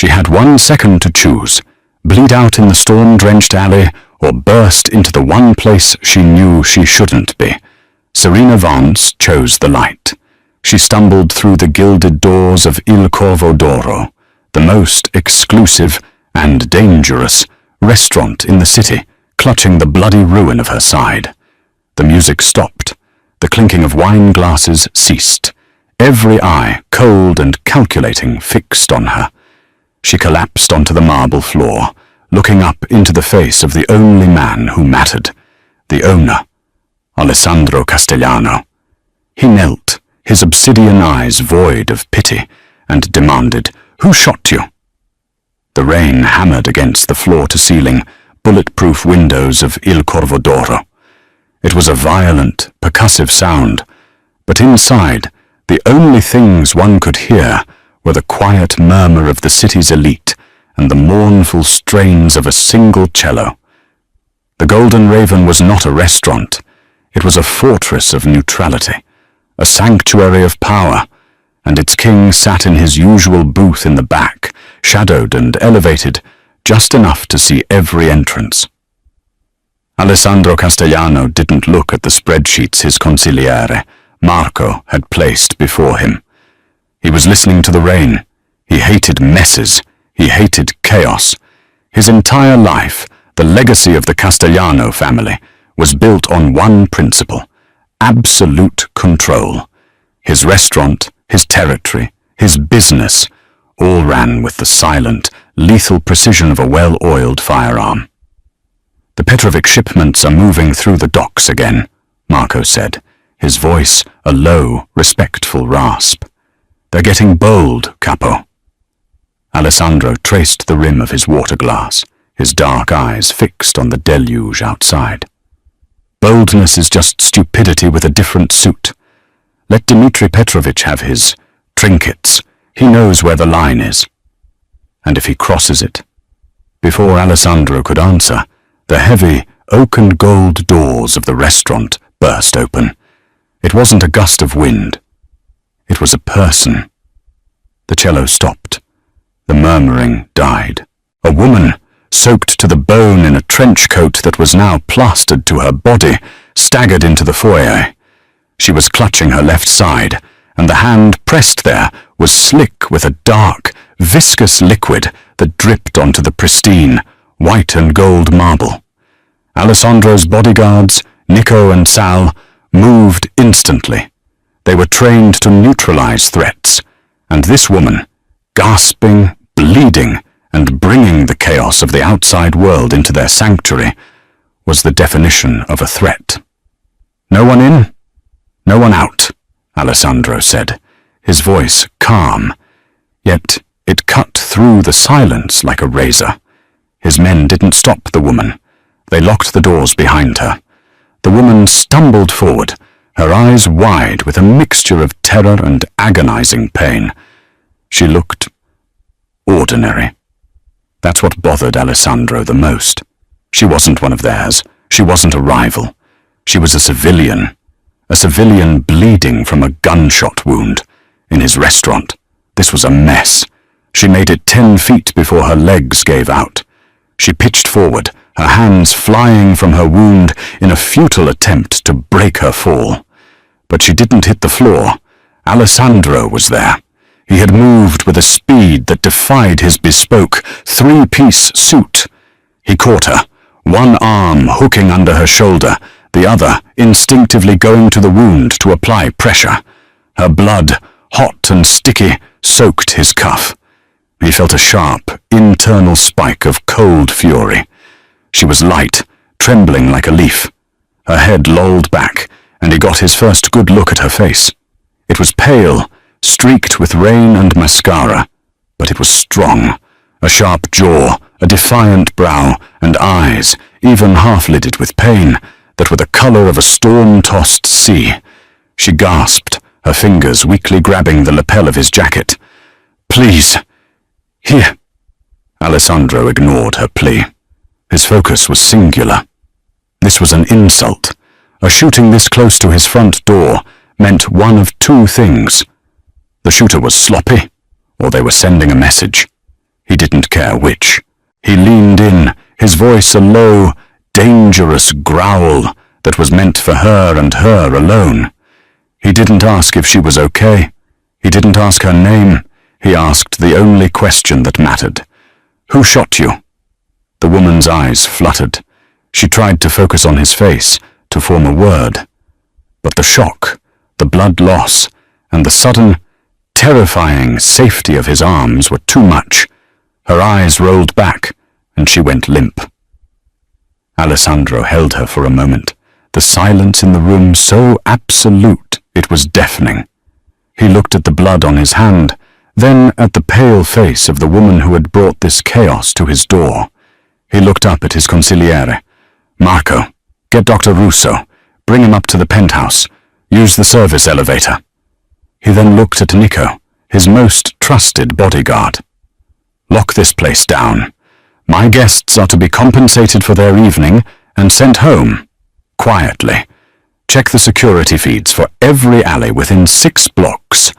She had 1 second to choose: bleed out in the storm-drenched alley or burst into the one place she knew she shouldn't be. Serena Vance chose the light. She stumbled through the gilded doors of Il Corvo d'Oro, the most exclusive and dangerous restaurant in the city, clutching the bloody ruin of her side. The music stopped. The clinking of wine glasses ceased. Every eye, cold and calculating, fixed on her. She collapsed onto the marble floor, looking up into the face of the only man who mattered, the owner, Alessandro Castellano. He knelt, his obsidian eyes void of pity, and demanded, "Who shot you?" The rain hammered against the floor-to-ceiling, bulletproof windows of Il Corvo d'Oro. It was a violent, percussive sound, but inside, the only things one could hear were the quiet murmur of the city's elite and the mournful strains of a single cello. The Golden Raven was not a restaurant. It was a fortress of neutrality, a sanctuary of power, and its king sat in his usual booth in the back, shadowed and elevated, just enough to see every entrance. Alessandro Castellano didn't look at the spreadsheets his consigliere, Marco, had placed before him. He was listening to the rain. He hated messes. He hated chaos. His entire life, the legacy of the Castellano family, was built on one principle: absolute control. His restaurant, his territory, his business, all ran with the silent, lethal precision of a well-oiled firearm. "The Petrovic shipments are moving through the docks again," Marco said, his voice a low, respectful rasp. "They're getting bold, Capo." Alessandro traced the rim of his water glass, his dark eyes fixed on the deluge outside. "Boldness is just stupidity with a different suit. Let Dmitri Petrovich have his trinkets. He knows where the line is. And if he crosses it..." Before Alessandro could answer, the heavy, oak and gold doors of the restaurant burst open. It wasn't a gust of wind. It was a person. The cello stopped. The murmuring died. A woman, soaked to the bone in a trench coat that was now plastered to her body, staggered into the foyer. She was clutching her left side, and the hand pressed there was slick with a dark, viscous liquid that dripped onto the pristine, white and gold marble. Alessandro's bodyguards, Nico and Sal, moved instantly. They were trained to neutralize threats, and this woman, gasping, bleeding, and bringing the chaos of the outside world into their sanctuary, was the definition of a threat. "No one in? No one out," Alessandro said, his voice calm, yet it cut through the silence like a razor. His men didn't stop the woman. They locked the doors behind her. The woman stumbled forward, her eyes wide with a mixture of terror and agonizing pain. She looked ordinary. That's what bothered Alessandro the most. She wasn't one of theirs. She wasn't a rival. She was a civilian bleeding from a gunshot wound. In his restaurant, this was a mess. She made it 10 feet before her legs gave out. She pitched forward, her hands flying from her wound in a futile attempt to break her fall. But she didn't hit the floor. Alessandro was there. He had moved with a speed that defied his bespoke, 3-piece suit. He caught her, one arm hooking under her shoulder, the other instinctively going to the wound to apply pressure. Her blood, hot and sticky, soaked his cuff. He felt a sharp, internal spike of cold fury. She was light, trembling like a leaf. Her head lolled back, and he got his first good look at her face. It was pale, streaked with rain and mascara, but it was strong. A sharp jaw, a defiant brow, and eyes, even half-lidded with pain, that were the color of a storm-tossed sea. She gasped, her fingers weakly grabbing the lapel of his jacket. "Please, here." Alessandro ignored her plea. His focus was singular. This was an insult. A shooting this close to his front door meant one of two things. The shooter was sloppy, or they were sending a message. He didn't care which. He leaned in, his voice a low, dangerous growl that was meant for her and her alone. He didn't ask if she was okay. He didn't ask her name. He asked the only question that mattered. "Who shot you?" The woman's eyes fluttered. She tried to focus on his face, to form a word. But the shock, the blood loss, and the sudden, terrifying safety of his arms were too much. Her eyes rolled back, and she went limp. Alessandro held her for a moment, the silence in the room so absolute it was deafening. He looked at the blood on his hand, then at the pale face of the woman who had brought this chaos to his door. He looked up at his consigliere. "Marco, get Dr. Russo. Bring him up to the penthouse. Use the service elevator." He then looked at Nico, his most trusted bodyguard. "Lock this place down. My guests are to be compensated for their evening and sent home. Quietly. Check the security feeds for every alley within 6 blocks.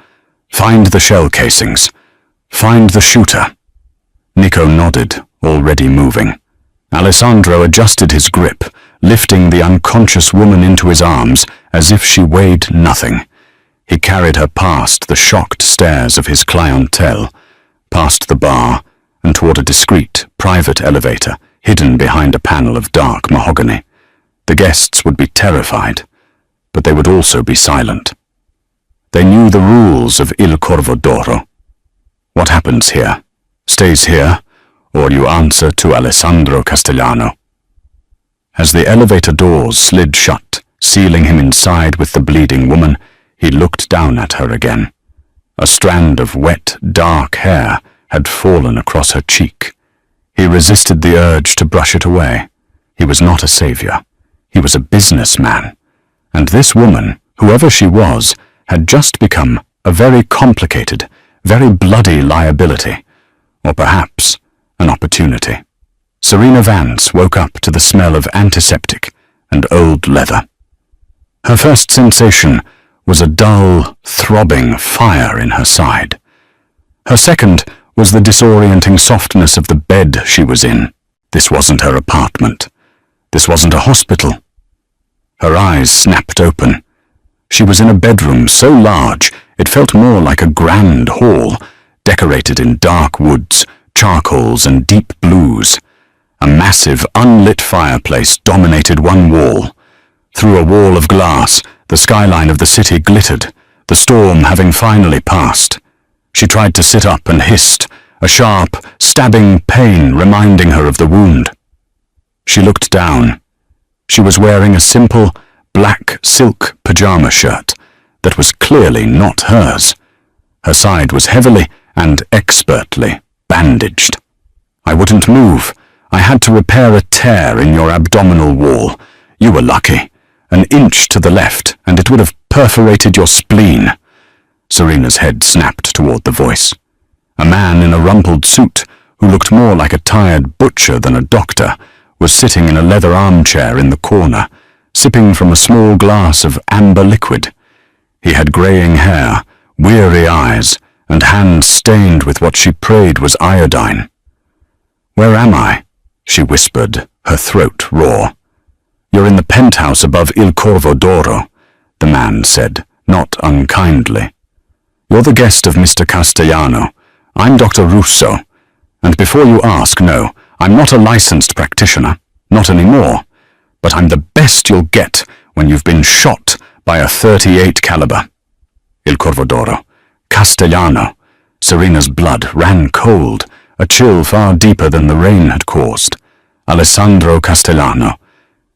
Find the shell casings. Find the shooter." Nico nodded, already moving. Alessandro adjusted his grip, lifting the unconscious woman into his arms as if she weighed nothing. He carried her past the shocked stares of his clientele, past the bar, and toward a discreet, private elevator hidden behind a panel of dark mahogany. The guests would be terrified, but they would also be silent. They knew the rules of Il Corvo d'Oro. What happens here stays here, or you answer to Alessandro Castellano. As the elevator doors slid shut, sealing him inside with the bleeding woman, he looked down at her again. A strand of wet, dark hair had fallen across her cheek. He resisted the urge to brush it away. He was not a savior. He was a businessman. And this woman, whoever she was, had just become a very complicated, very bloody liability, or perhaps an opportunity. Serena Vance woke up to the smell of antiseptic and old leather. Her first sensation was a dull, throbbing fire in her side. Her second was the disorienting softness of the bed she was in. This wasn't her apartment. This wasn't a hospital. Her eyes snapped open. She was in a bedroom so large it felt more like a grand hall, decorated in dark woods, charcoals, and deep blues. A massive, unlit fireplace dominated one wall. Through a wall of glass, the skyline of the city glittered, the storm having finally passed. She tried to sit up and hissed, a sharp, stabbing pain reminding her of the wound. She looked down. She was wearing a simple, black silk pajama shirt that was clearly not hers. Her side was heavily and expertly bandaged. "I wouldn't move. I had to repair a tear in your abdominal wall. You were lucky. An inch to the left, and it would have perforated your spleen." Serena's head snapped toward the voice. A man in a rumpled suit, who looked more like a tired butcher than a doctor, was sitting in a leather armchair in the corner, sipping from a small glass of amber liquid. He had greying hair, weary eyes, and hands stained with what she prayed was iodine. "Where am I?" she whispered, her throat raw. "You're in the penthouse above Il Corvo d'Oro," the man said, not unkindly. "You're the guest of Mr. Castellano. I'm Dr. Russo. And before you ask, no, I'm not a licensed practitioner, not anymore. But I'm the best you'll get when you've been shot by a .38 caliber. Il Corvo d'Oro. Castellano." Serena's blood ran cold, a chill far deeper than the rain had caused. Alessandro Castellano.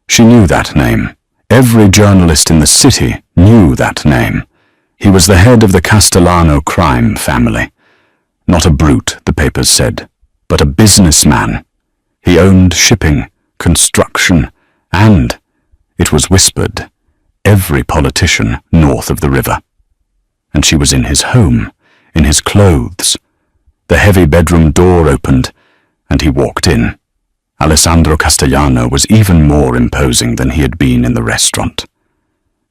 She knew that name. Every journalist in the city knew that name. He was the head of the Castellano crime family. Not a brute, the papers said, but a businessman. He owned shipping, construction, and, it was whispered, every politician north of the river. And she was in his home, in his clothes. The heavy bedroom door opened, and he walked in. Alessandro Castellano was even more imposing than he had been in the restaurant.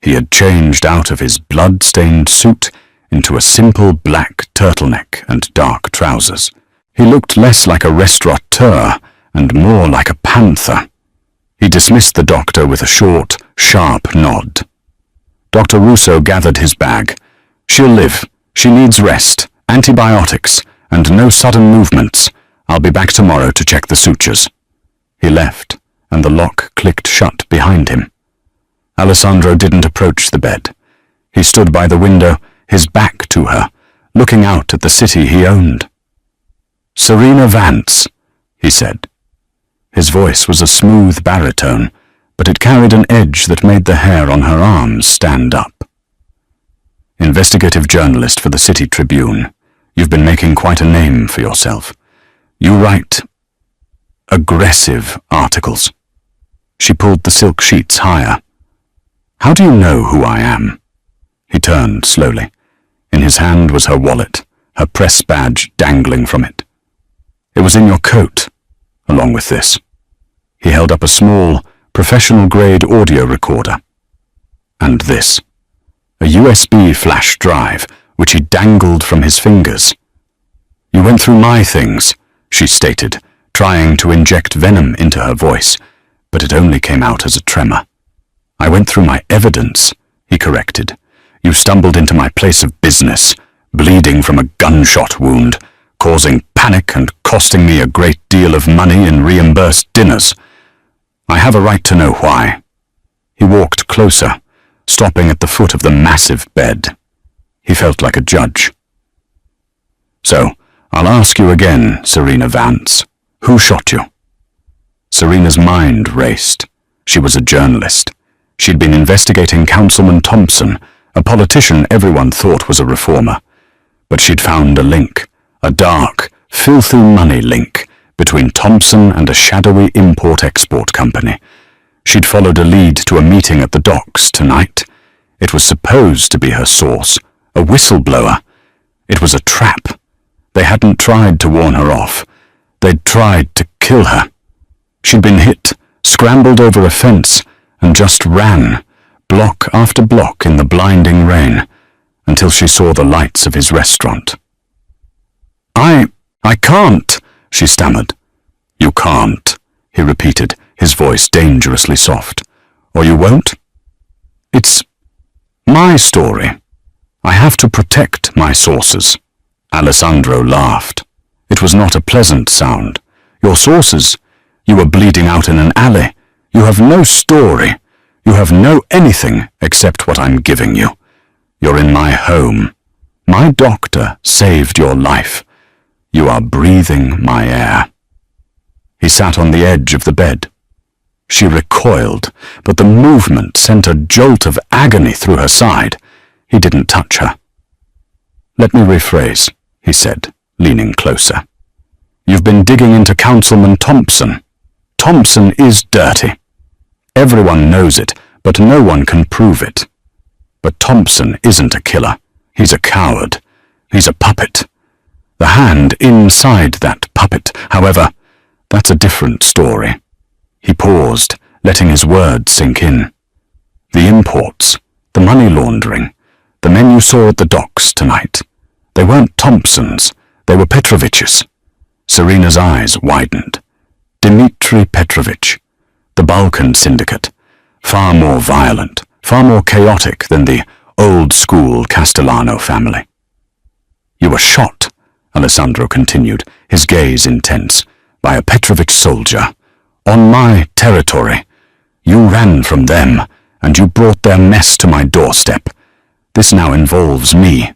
He had changed out of his blood-stained suit into a simple black turtleneck and dark trousers. He looked less like a restaurateur and more like a panther. He dismissed the doctor with a short, sharp nod. Dr. Russo gathered his bag. She'll live. She needs rest, antibiotics, and no sudden movements. I'll be back tomorrow to check the sutures. He left, and the lock clicked shut behind him. Alessandro didn't approach the bed. He stood by the window, his back to her, looking out at the city he owned. "Serena Vance," he said. His voice was a smooth baritone, but it carried an edge that made the hair on her arms stand up. "Investigative journalist for the City Tribune. You've been making quite a name for yourself. You write aggressive articles." She pulled the silk sheets higher. "How do you know who I am?" He turned slowly. In his hand was her wallet, her press badge dangling from it. "It was in your coat, along with this." He held up a small, professional-grade audio recorder. "And this. A USB flash drive, which he dangled from his fingers." "You went through my things," she stated, trying to inject venom into her voice, but it only came out as a tremor. "I went through my evidence," he corrected. "You stumbled into my place of business, bleeding from a gunshot wound, causing panic and costing me a great deal of money in reimbursed dinners. I have a right to know why." He walked closer, stopping at the foot of the massive bed. He felt like a judge. "So, I'll ask you again, Serena Vance. Who shot you?" Serena's mind raced. She was a journalist. She'd been investigating Councilman Thompson, a politician everyone thought was a reformer. But she'd found a link, a dark, filthy money link, between Thompson and a shadowy import-export company. She'd followed a lead to a meeting at the docks tonight. It was supposed to be her source, a whistleblower. It was a trap. They hadn't tried to warn her off. They'd tried to kill her. She'd been hit, scrambled over a fence, and just ran, block after block in the blinding rain, until she saw the lights of his restaurant. I can't," she stammered. "You can't," he repeated, his voice dangerously soft. "Or you won't? It's my story. I have to protect my sources." Alessandro laughed. It was not a pleasant sound. "Your sources? You were bleeding out in an alley. You have no story. You have no anything except what I'm giving you. You're in my home. My doctor saved your life. You are breathing my air." He sat on the edge of the bed. She recoiled, but the movement sent a jolt of agony through her side. He didn't touch her. "Let me rephrase," he said, leaning closer. "You've been digging into Councilman Thompson. Thompson is dirty. Everyone knows it, but no one can prove it. But Thompson isn't a killer. He's a coward. He's a puppet. The hand inside that puppet, however, that's a different story." He paused, letting his words sink in. "The imports, the money laundering, the men you saw at the docks tonight, they weren't Thompsons, they were Petrovich's." Serena's eyes widened. Dmitri Petrovich, the Balkan Syndicate, far more violent, far more chaotic than the old-school Castellano family. "You were shot," Alessandro continued, his gaze intense, "by a Petrovich soldier. On my territory. You ran from them, and you brought their mess to my doorstep. This now involves me."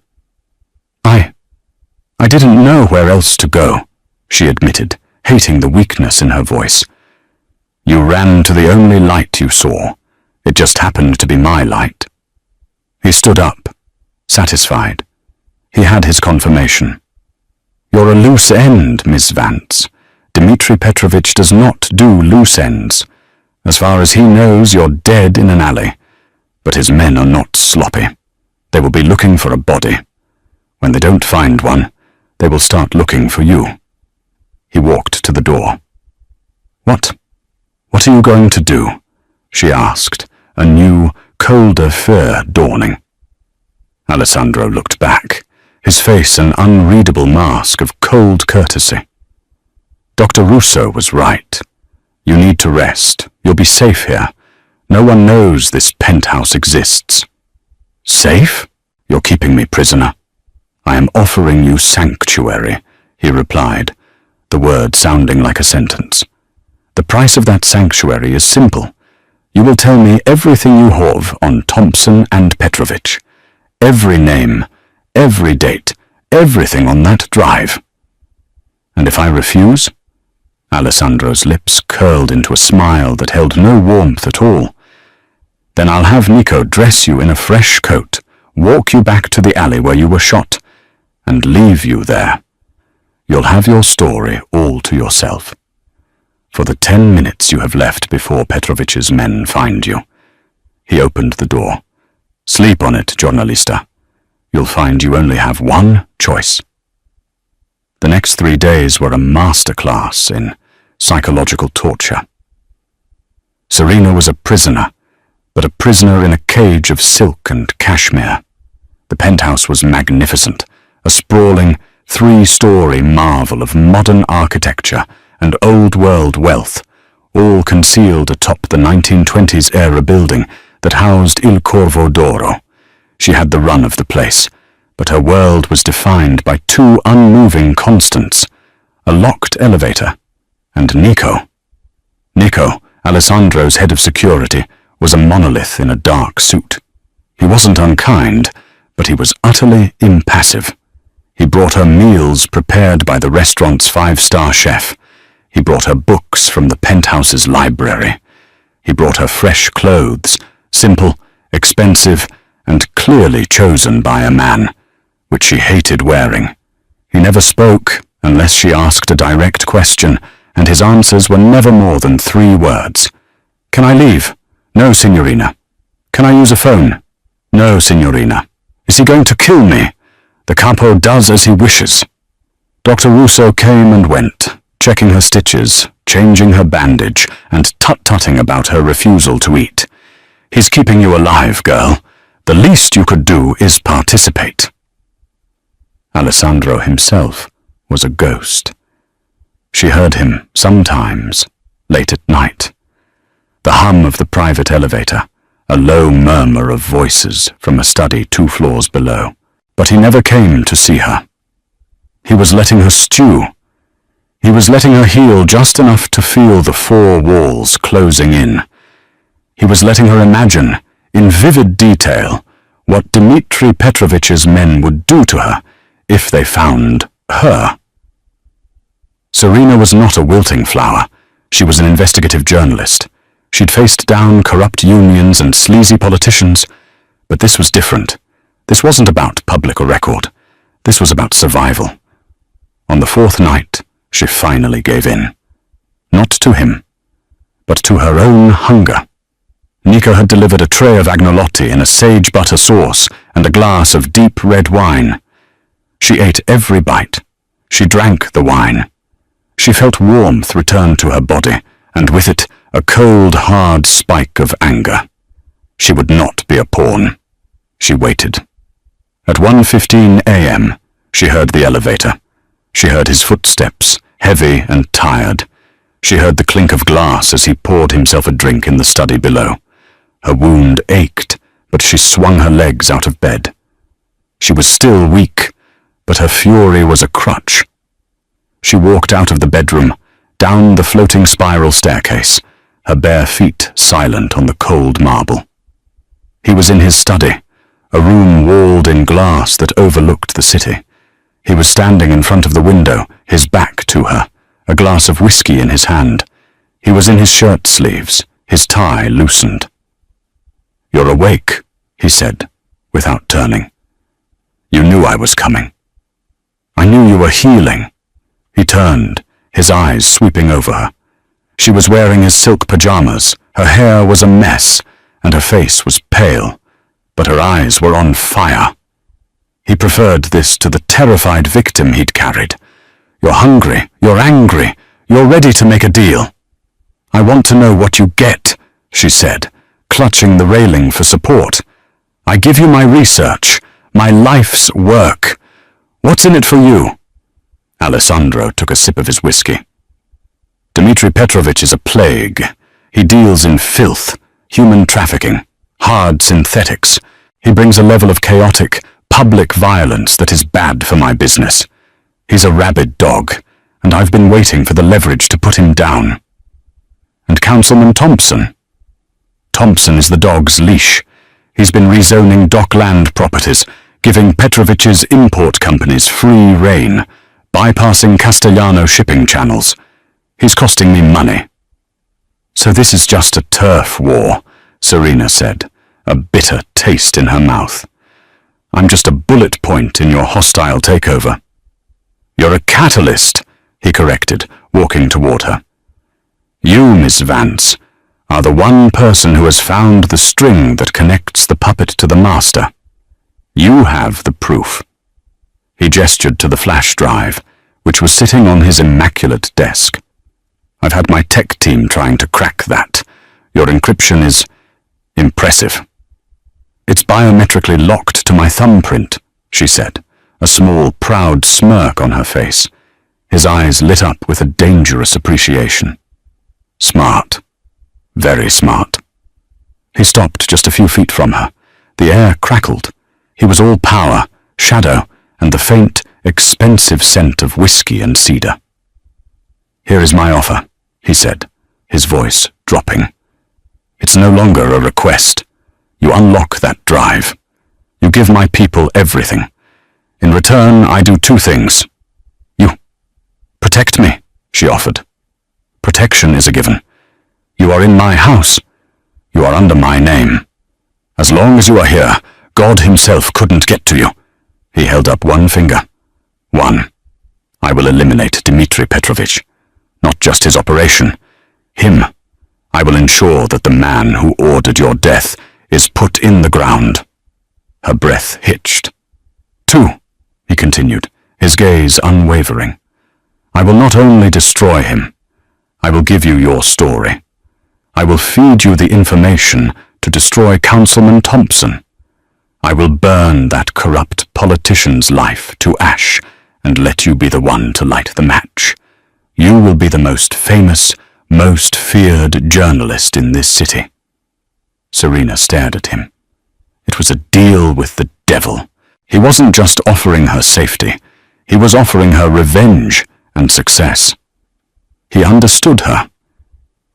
I didn't know where else to go," she admitted, hating the weakness in her voice. "You ran to the only light you saw. It just happened to be my light." He stood up, satisfied. He had his confirmation. "You're a loose end, Miss Vance. Dmitri Petrovich does not do loose ends. As far as he knows, you're dead in an alley. But his men are not sloppy. They will be looking for a body. When they don't find one, they will start looking for you." He walked to the door. What are you going to do?" she asked, a new, colder fear dawning. Alessandro looked back, his face an unreadable mask of cold courtesy. Dr. Russo was right. You need to rest. You'll be safe here. No one knows this penthouse exists. Safe? You're keeping me prisoner. I am offering you sanctuary, he replied, the word sounding like a sentence. The price of that sanctuary is simple. You will tell me everything you have on Thompson and Petrovich. Every name, every date, everything on that drive. And if I refuse? Alessandro's lips curled into a smile that held no warmth at all. Then I'll have Nico dress you in a fresh coat, walk you back to the alley where you were shot, and leave you there. You'll have your story all to yourself. For the 10 minutes you have left before Petrovich's men find you. He opened the door. Sleep on it, giornalista. You'll find you only have one choice. The next 3 days were a masterclass in psychological torture. Serena was a prisoner, but a prisoner in a cage of silk and cashmere. The penthouse was magnificent, a sprawling, 3-story marvel of modern architecture and old-world wealth, all concealed atop the 1920s-era building that housed Il Corvo d'Oro. She had the run of the place, but her world was defined by 2 unmoving constants, a locked elevator, and Nico. Nico, Alessandro's head of security, was a monolith in a dark suit. He wasn't unkind, but he was utterly impassive. He brought her meals prepared by the restaurant's 5-star chef. He brought her books from the penthouse's library. He brought her fresh clothes, simple, expensive, and clearly chosen by a man, which she hated wearing. He never spoke unless she asked a direct question, and his answers were never more than 3 words. Can I leave? No, signorina. Can I use a phone? No, signorina. Is he going to kill me? The capo does as he wishes. Dr. Russo came and went, checking her stitches, changing her bandage, and tut-tutting about her refusal to eat. He's keeping you alive, girl. The least you could do is participate. Alessandro himself was a ghost. She heard him sometimes, late at night. The hum of the private elevator, a low murmur of voices from a study 2 floors below. But he never came to see her. He was letting her stew. He was letting her heal just enough to feel the 4 walls closing in. He was letting her imagine, in vivid detail, what Dmitri Petrovich's men would do to her if they found her. Serena was not a wilting flower. She was an investigative journalist. She'd faced down corrupt unions and sleazy politicians, but this was different. This wasn't about public record. This was about survival. On the 4th night, she finally gave in. Not to him, but to her own hunger. Nico had delivered a tray of agnolotti in a sage butter sauce and a glass of deep red wine. She ate every bite. She drank the wine. She felt warmth return to her body, and with it a cold, hard spike of anger. She would not be a pawn. She waited. At 1:15 a.m., she heard the elevator. She heard his footsteps, heavy and tired. She heard the clink of glass as he poured himself a drink in the study below. Her wound ached, but she swung her legs out of bed. She was still weak, but her fury was a crutch. She walked out of the bedroom, down the floating spiral staircase, her bare feet silent on the cold marble. He was in his study, a room walled in glass that overlooked the city. He was standing in front of the window, his back to her, a glass of whiskey in his hand. He was in his shirt sleeves, his tie loosened. "You're awake," he said, without turning. "You knew I was coming." "I knew you were healing." He turned, his eyes sweeping over her. She was wearing his silk pajamas, her hair was a mess, and her face was pale, but her eyes were on fire. He preferred this to the terrified victim he'd carried. "You're hungry, you're angry, you're ready to make a deal." "I want to know what you get," she said, clutching the railing for support. "I give you my research, my life's work. What's in it for you?" Alessandro took a sip of his whiskey. "Dmitri Petrovich is a plague. He deals in filth, human trafficking, hard synthetics. He brings a level of chaotic, public violence that is bad for my business. He's a rabid dog, and I've been waiting for the leverage to put him down." "And Councilman Thompson?" "Thompson is the dog's leash. He's been rezoning dockland properties, giving Petrovich's import companies free rein, bypassing Castellano shipping channels. He's costing me money." "So this is just a turf war," Serena said, a bitter taste in her mouth. "I'm just a bullet point in your hostile takeover." "You're a catalyst," he corrected, walking toward her. "You, Miss Vance, are the one person who has found the string that connects the puppet to the master. You have the proof." He gestured to the flash drive, which was sitting on his immaculate desk. "I've had my tech team trying to crack that. Your encryption is impressive." "It's biometrically locked to my thumbprint," she said, a small, proud smirk on her face. His eyes lit up with a dangerous appreciation. "Smart. Very smart." He stopped just a few feet from her. The air crackled. He was all power, shadow, and the faint, expensive scent of whiskey and cedar. "Here is my offer," he said, his voice dropping. "It's no longer a request. You unlock that drive. You give my people everything. In return, I do two things. You protect me," she offered. "Protection is a given. You are in my house. You are under my name. As long as you are here, God himself couldn't get to you." He held up one finger. "One. I will eliminate Dmitri Petrovich. Not just his operation. Him. I will ensure that the man who ordered your death is put in the ground." Her breath hitched. "Two," he continued, his gaze unwavering. "I will not only destroy him. I will give you your story. I will feed you the information to destroy Councilman Thompson. I will burn that corrupt politician's life to ash and let you be the one to light the match. You will be the most famous, most feared journalist in this city." Serena stared at him. It was a deal with the devil. He wasn't just offering her safety. He was offering her revenge and success. He understood her.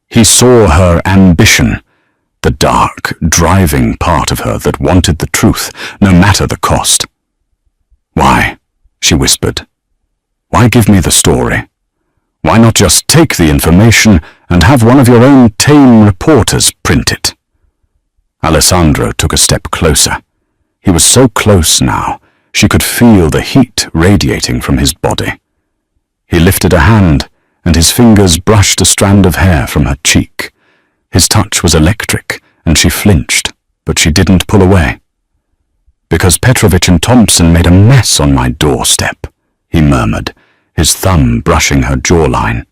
He saw her ambition, the dark, driving part of her that wanted the truth, no matter the cost. "Why?" she whispered. "Why give me the story? Why not just take the information and have one of your own tame reporters print it?" Alessandro took a step closer. He was so close now, she could feel the heat radiating from his body. He lifted a hand, and his fingers brushed a strand of hair from her cheek. His touch was electric, and she flinched, but she didn't pull away. "Because Petrovich and Thompson made a mess on my doorstep," he murmured, his thumb brushing her jawline.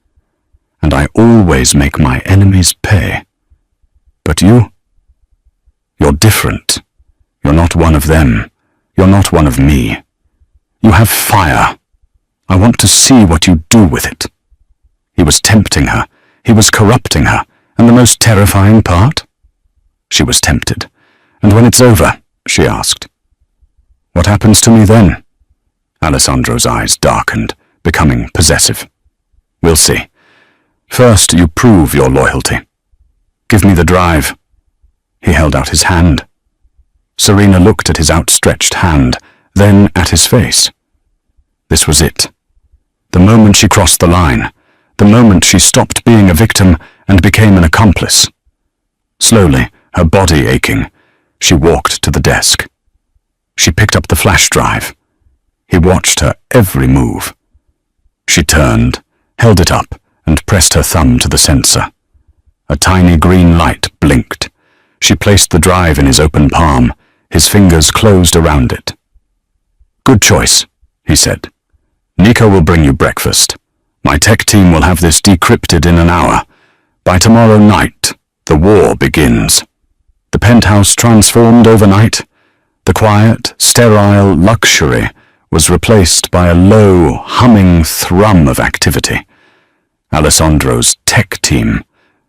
"And I always make my enemies pay. But you? You're different. You're not one of them. You're not one of me. You have fire. I want to see what you do with it." He was tempting her. He was corrupting her. And the most terrifying part? She was tempted. "And when it's over?" she asked. "What happens to me then?" Alessandro's eyes darkened, becoming possessive. "We'll see. First, you prove your loyalty. Give me the drive." He held out his hand. Serena looked at his outstretched hand, then at his face. This was it. The moment she crossed the line, the moment she stopped being a victim and became an accomplice. Slowly, her body aching, she walked to the desk. She picked up the flash drive. He watched her every move. She turned, held it up, and pressed her thumb to the sensor. A tiny green light blinked. She placed the drive in his open palm, his fingers closed around it. "Good choice," he said. "Nico will bring you breakfast. My tech team will have this decrypted in an hour. By tomorrow night, the war begins. The penthouse transformed overnight. The quiet, sterile luxury was replaced by a low, humming thrum of activity. Alessandro's tech team,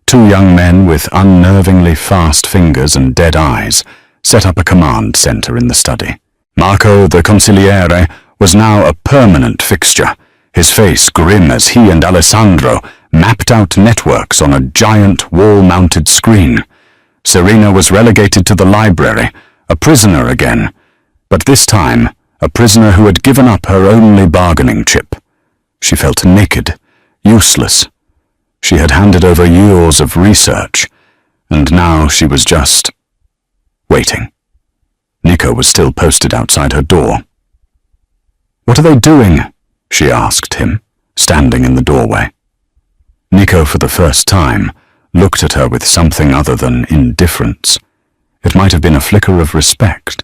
two young men with unnervingly fast fingers and dead eyes, set up a command center in the study. Marco, the consigliere, was now a permanent fixture, his face grim as he and Alessandro mapped out networks on a giant wall-mounted screen. Serena was relegated to the library, a prisoner again, but this time a prisoner who had given up her only bargaining chip. She felt naked, useless. She had handed over years of research, and now she was just waiting. Nico was still posted outside her door. "What are they doing?" she asked him, standing in the doorway. Nico, for the first time, looked at her with something other than indifference. It might have been a flicker of respect.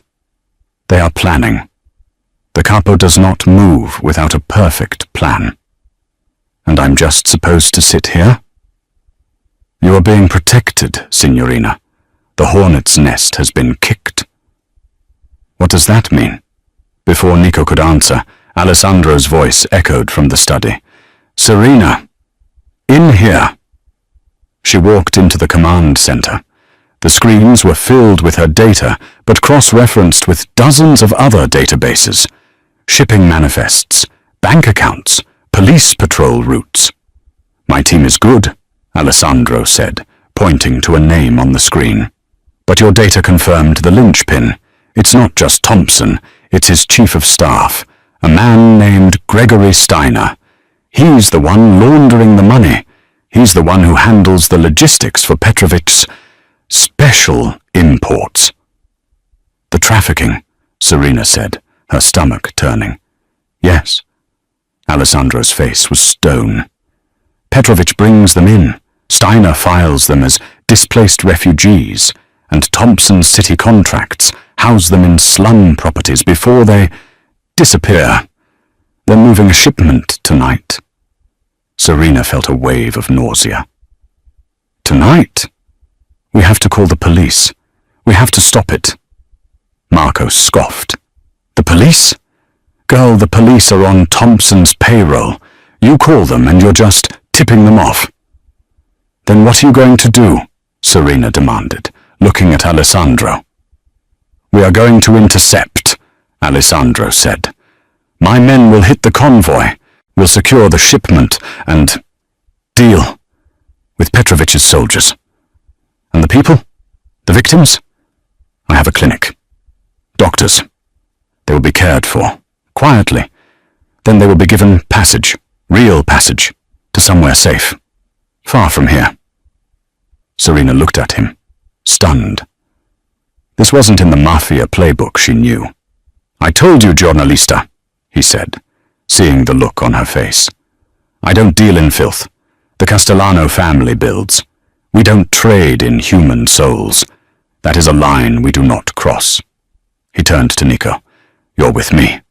"They are planning. The capo does not move without a perfect plan. And I'm just supposed to sit here?" "You are being protected, Signorina. The hornet's nest has been kicked." "What does that mean?" Before Nico could answer, Alessandro's voice echoed from the study. "Serena! In here!" She walked into the command center. The screens were filled with her data, but cross-referenced with dozens of other databases. Shipping manifests, bank accounts, police patrol routes. "My team is good," Alessandro said, pointing to a name on the screen. "But your data confirmed the linchpin. It's not just Thompson, it's his chief of staff, a man named Gregory Steiner. He's the one laundering the money. He's the one who handles the logistics for Petrovic's special imports." "The trafficking," Serena said, her stomach turning. "Yes." Alessandro's face was stone. "Petrovic brings them in. Steiner files them as displaced refugees, and Thompson's city contracts house them in slum properties before they disappear. They're moving a shipment tonight." Serena felt a wave of nausea. "Tonight? We have to call the police. We have to stop it." Marco scoffed. "The police? Girl, the police are on Thompson's payroll. You call them and you're just tipping them off." "Then what are you going to do?" Serena demanded, looking at Alessandro. "We are going to intercept," Alessandro said. "My men will hit the convoy, will secure the shipment, and deal with Petrovic's soldiers. And the people? The victims? I have a clinic. Doctors. They will be cared for, quietly. Then they will be given passage, real passage, to somewhere safe, far from here." Serena looked at him, stunned. This wasn't in the Mafia playbook, she knew. "I told you, giornalista," he said, seeing the look on her face. "I don't deal in filth. The Castellano family builds. We don't trade in human souls. That is a line we do not cross." He turned to Nico. "You're with me.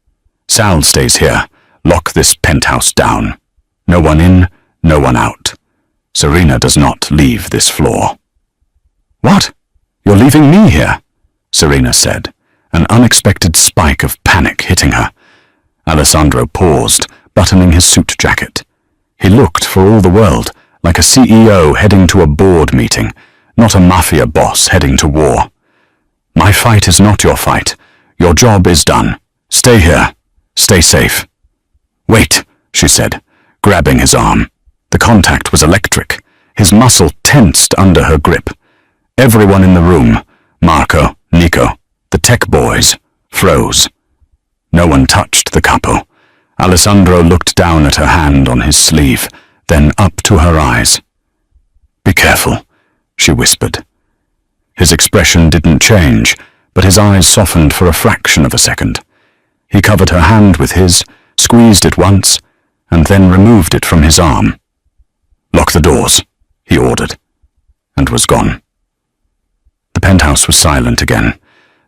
Sal stays here. Lock this penthouse down. No one in, no one out. Serena does not leave this floor." "What? You're leaving me here?" Serena said, an unexpected spike of panic hitting her. Alessandro paused, buttoning his suit jacket. He looked, for all the world, like a CEO heading to a board meeting, not a Mafia boss heading to war. "My fight is not your fight. Your job is done. Stay here. Stay safe." "Wait," she said, grabbing his arm. The contact was electric. His muscle tensed under her grip. Everyone in the room, Marco, Nico, the tech boys, froze. No one touched the capo. Alessandro looked down at her hand on his sleeve, then up to her eyes. "Be careful," she whispered. His expression didn't change, but his eyes softened for a fraction of a second. He covered her hand with his, squeezed it once, and then removed it from his arm. "Lock the doors," he ordered, and was gone. The penthouse was silent again,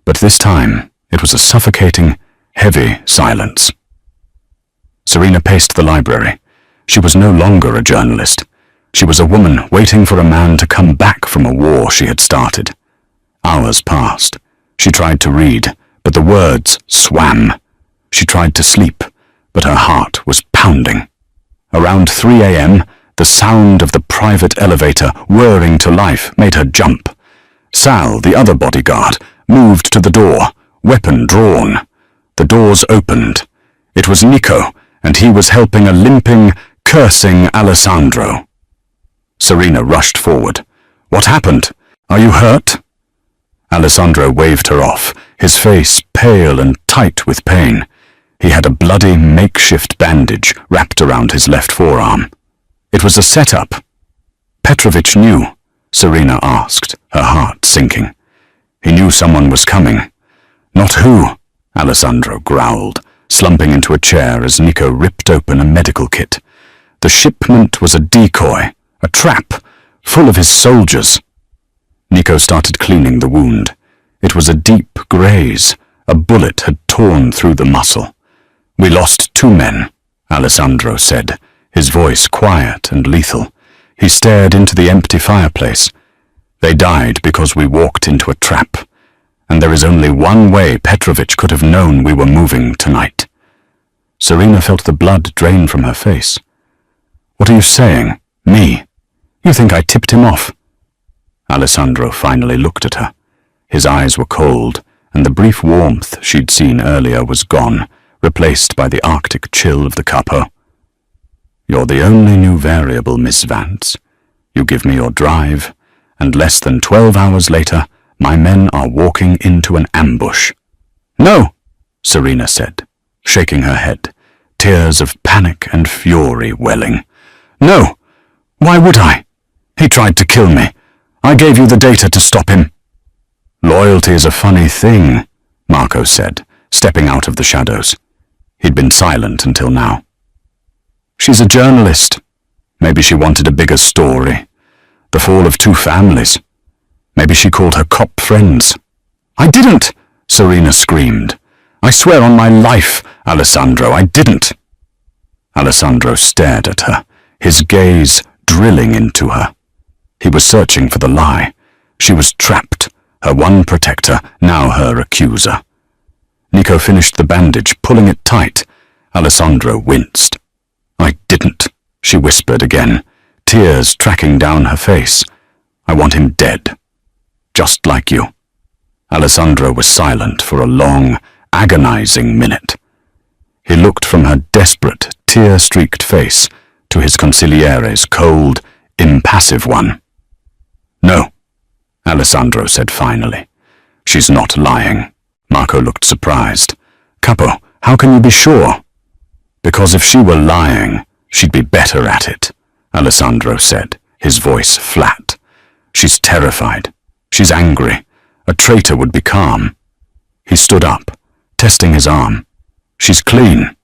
but this time it was a suffocating, heavy silence. Serena paced the library. She was no longer a journalist. She was a woman waiting for a man to come back from a war she had started. Hours passed. She tried to read, but the words swam. She tried to sleep, but her heart was pounding. Around 3 a.m., the sound of the private elevator whirring to life made her jump. Sal, the other bodyguard, moved to the door, weapon drawn. The doors opened. It was Nico, and he was helping a limping, cursing Alessandro. Serena rushed forward. "What happened? Are you hurt?" Alessandro waved her off, his face pale and tight with pain. He had a bloody makeshift bandage wrapped around his left forearm. It was a setup. Petrovich knew, Serena asked, her heart sinking. He knew someone was coming. Not who, Alessandro growled, slumping into a chair as Nico ripped open a medical kit. The shipment was a decoy, a trap, full of his soldiers. Nico started cleaning the wound. It was a deep graze. A bullet had torn through the muscle. "We lost 2 men, Alessandro said, his voice quiet and lethal. He stared into the empty fireplace. "They died because we walked into a trap, and there is only one way Petrovich could have known we were moving tonight." Serena felt the blood drain from her face. "What are you saying? Me? You think I tipped him off?" Alessandro finally looked at her. His eyes were cold, and the brief warmth she'd seen earlier was gone, replaced by the Arctic chill of the capo. "You're the only new variable, Miss Vance. You give me your drive, and less than 12 hours later, my men are walking into an ambush." "No," Serena said, shaking her head, tears of panic and fury welling. "No! Why would I? He tried to kill me. I gave you the data to stop him." "Loyalty is a funny thing," Marco said, stepping out of the shadows. He'd been silent until now. "She's a journalist. Maybe she wanted a bigger story. The fall of 2 families. Maybe she called her cop friends." "I didn't!" Serena screamed. "I swear on my life, Alessandro, I didn't." Alessandro stared at her, his gaze drilling into her. He was searching for the lie. She was trapped, her one protector, now her accuser. Nico finished the bandage, pulling it tight. Alessandro winced. "I didn't," she whispered again, tears tracking down her face. "I want him dead. Just like you." Alessandro was silent for a long, agonizing minute. He looked from her desperate, tear-streaked face to his consigliere's cold, impassive one. "No," Alessandro said finally. "She's not lying." Marco looked surprised. "Capo, how can you be sure?" "Because if she were lying, she'd be better at it," Alessandro said, his voice flat. "She's terrified. She's angry. A traitor would be calm." He stood up, testing his arm. "She's clean,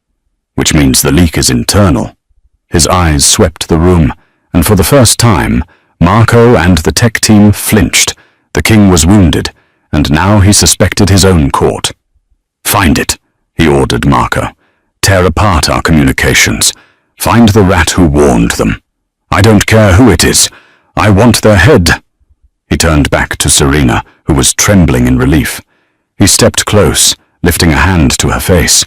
which means the leak is internal." His eyes swept the room, and for the first time, Marco and the tech team flinched. The king was wounded, and now he suspected his own court. "Find it," he ordered Marco. "Tear apart our communications. Find the rat who warned them. I don't care who it is. I want their head." He turned back to Serena, who was trembling in relief. He stepped close, lifting a hand to her face.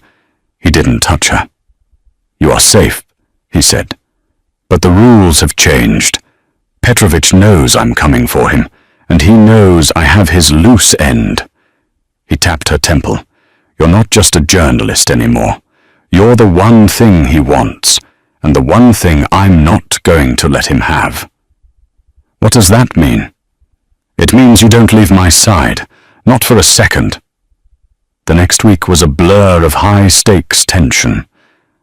He didn't touch her. "You are safe," he said. "But the rules have changed. Petrovich knows I'm coming for him, and he knows I have his loose end." He tapped her temple. "You're not just a journalist anymore. You're the one thing he wants, and the one thing I'm not going to let him have." "What does that mean?" "It means you don't leave my side, not for a second." The next week was a blur of high-stakes tension.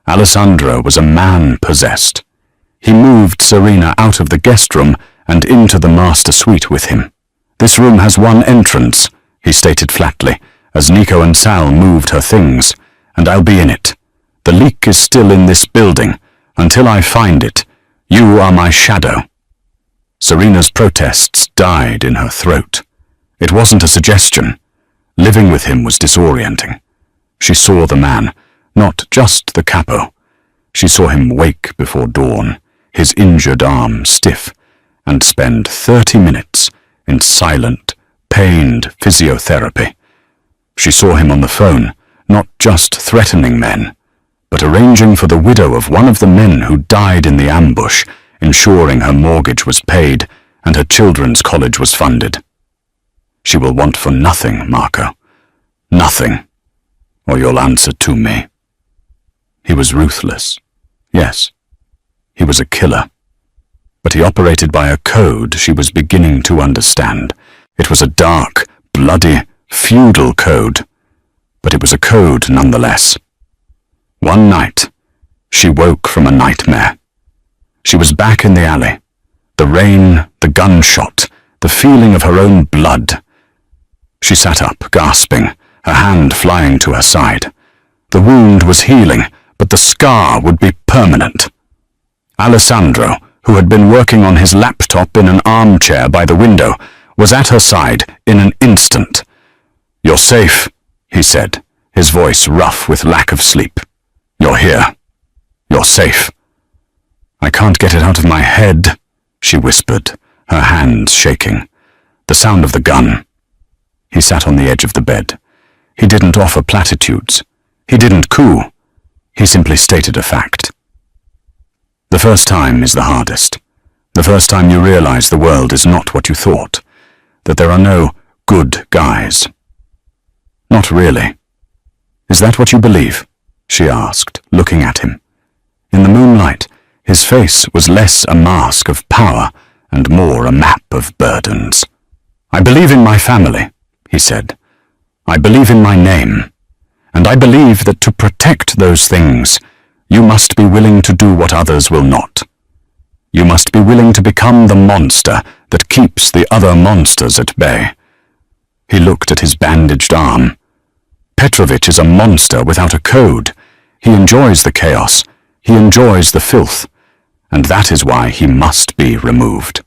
Alessandro was a man possessed. He moved Serena out of the guest room and into the master suite with him. "This room has one entrance," he stated flatly, as Nico and Sal moved her things, "and I'll be in it. The leak is still in this building. Until I find it, you are my shadow." Serena's protests died in her throat. It wasn't a suggestion. Living with him was disorienting. She saw the man, not just the capo. She saw him wake before dawn, his injured arm stiff, and spend 30 minutes in silent, pained physiotherapy. She saw him on the phone, not just threatening men, but arranging for the widow of one of the men who died in the ambush, ensuring her mortgage was paid and her children's college was funded. She will want for nothing, Marco. Nothing, or you'll answer to me. He was ruthless. Yes, he was a killer. But he operated by a code she was beginning to understand. It was a dark, bloody, feudal code, but it was a code nonetheless. One night, she woke from a nightmare. She was back in the alley. The rain, the gunshot, the feeling of her own blood. She sat up, gasping, her hand flying to her side. The wound was healing, but the scar would be permanent. Alessandro, who had been working on his laptop in an armchair by the window, was at her side in an instant. "You're safe," he said, his voice rough with lack of sleep. "You're here. You're safe." "I can't get it out of my head," she whispered, her hands shaking. The sound of the gun. He sat on the edge of the bed. He didn't offer platitudes. He didn't coo. He simply stated a fact. The first time is the hardest. The first time you realize the world is not what you thought, that there are no good guys. "Not really. Is that what you believe?" she asked, looking at him. In the moonlight, his face was less a mask of power and more a map of burdens. "I believe in my family," he said. "I believe in my name. And I believe that to protect those things, you must be willing to do what others will not. You must be willing to become the monster that keeps the other monsters at bay." He looked at his bandaged arm. Petrovich is a monster without a code. He enjoys the chaos. He enjoys the filth. And that is why he must be removed.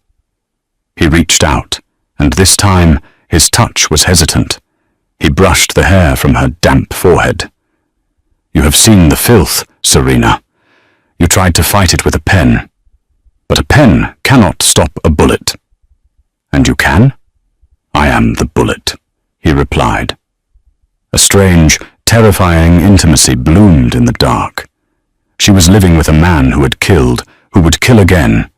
He reached out, and this time his touch was hesitant. He brushed the hair from her damp forehead. "You have seen the filth, Serena. You tried to fight it with a pen. But a pen cannot stop a bullet." "And you can?" "I am the bullet," he replied. A strange, terrifying intimacy bloomed in the dark. She was living with a man who had killed, who would kill again.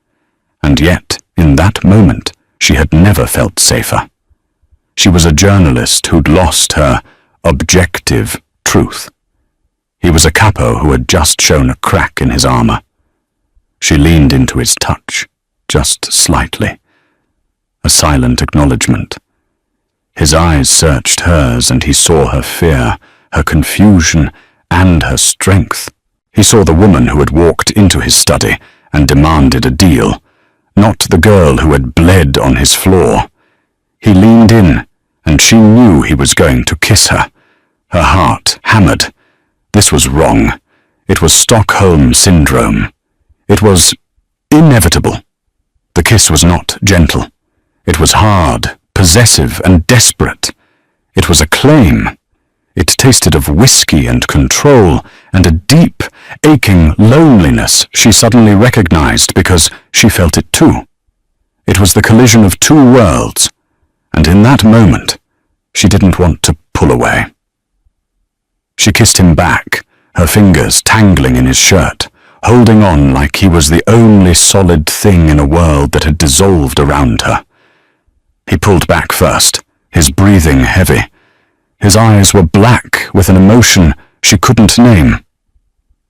And yet, in that moment, she had never felt safer. She was a journalist who'd lost her objective truth. He was a capo who had just shown a crack in his armor. She leaned into his touch, just slightly. A silent acknowledgement. His eyes searched hers, and he saw her fear, her confusion, and her strength. He saw the woman who had walked into his study and demanded a deal, not the girl who had bled on his floor. He leaned in, and she knew he was going to kiss her. Her heart hammered. This was wrong. It was Stockholm Syndrome. It was inevitable. The kiss was not gentle. It was hard, possessive, and desperate. It was a claim. It tasted of whiskey and control, and a deep, aching loneliness she suddenly recognized because she felt it too. It was the collision of two worlds, and in that moment, she didn't want to pull away. She kissed him back, her fingers tangling in his shirt, holding on like he was the only solid thing in a world that had dissolved around her. He pulled back first, his breathing heavy. His eyes were black with an emotion she couldn't name.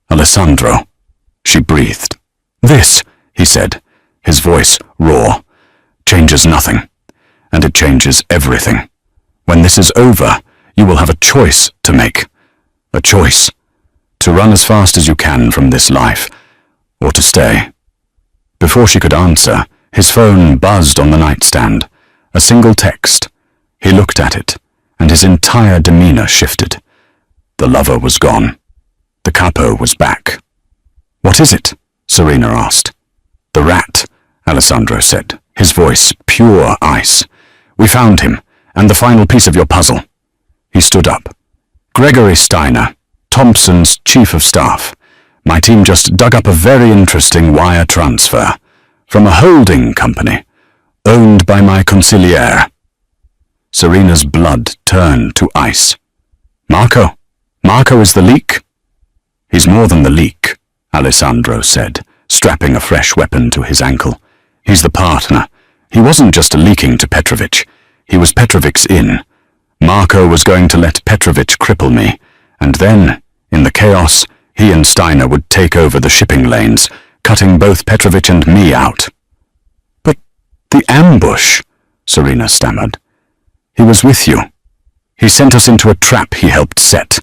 "Alessandro," she breathed. "This," he said, his voice raw, "changes nothing, and it changes everything. When this is over, you will have a choice to make. A choice. To run as fast as you can from this life, or to stay." Before she could answer, his phone buzzed on the nightstand. A single text. He looked at it, and his entire demeanor shifted. The lover was gone. The capo was back. "What is it?" Serena asked. "The rat," Alessandro said, his voice pure ice. "We found him, and the final piece of your puzzle." He stood up. "Gregory Steiner, Thompson's chief of staff. My team just dug up a very interesting wire transfer from a holding company owned by my consigliere." Serena's blood turned to ice. "Marco? Marco is the leak?" "He's more than the leak," Alessandro said, strapping a fresh weapon to his ankle. "He's the partner. He wasn't just leaking to Petrovic. He was Petrovic's in. Marco was going to let Petrovic cripple me, and then, in the chaos, he and Steiner would take over the shipping lanes, cutting both Petrovic and me out." "But the ambush," Serena stammered. "He was with you. He sent us into a trap he helped set.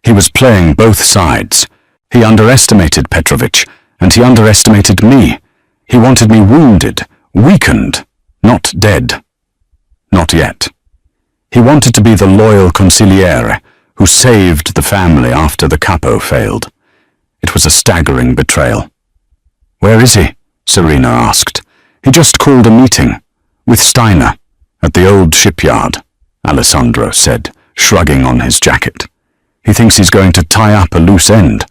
He was playing both sides. He underestimated Petrovic, and he underestimated me. He wanted me wounded, weakened, not dead. Not yet. He wanted to be the loyal consigliere who saved the family after the capo failed. It was a staggering betrayal." "Where is he?" Serena asked. "He just called a meeting. With Steiner. At the old shipyard," Alessandro said, shrugging on his jacket. "He thinks he's going to tie up a loose end.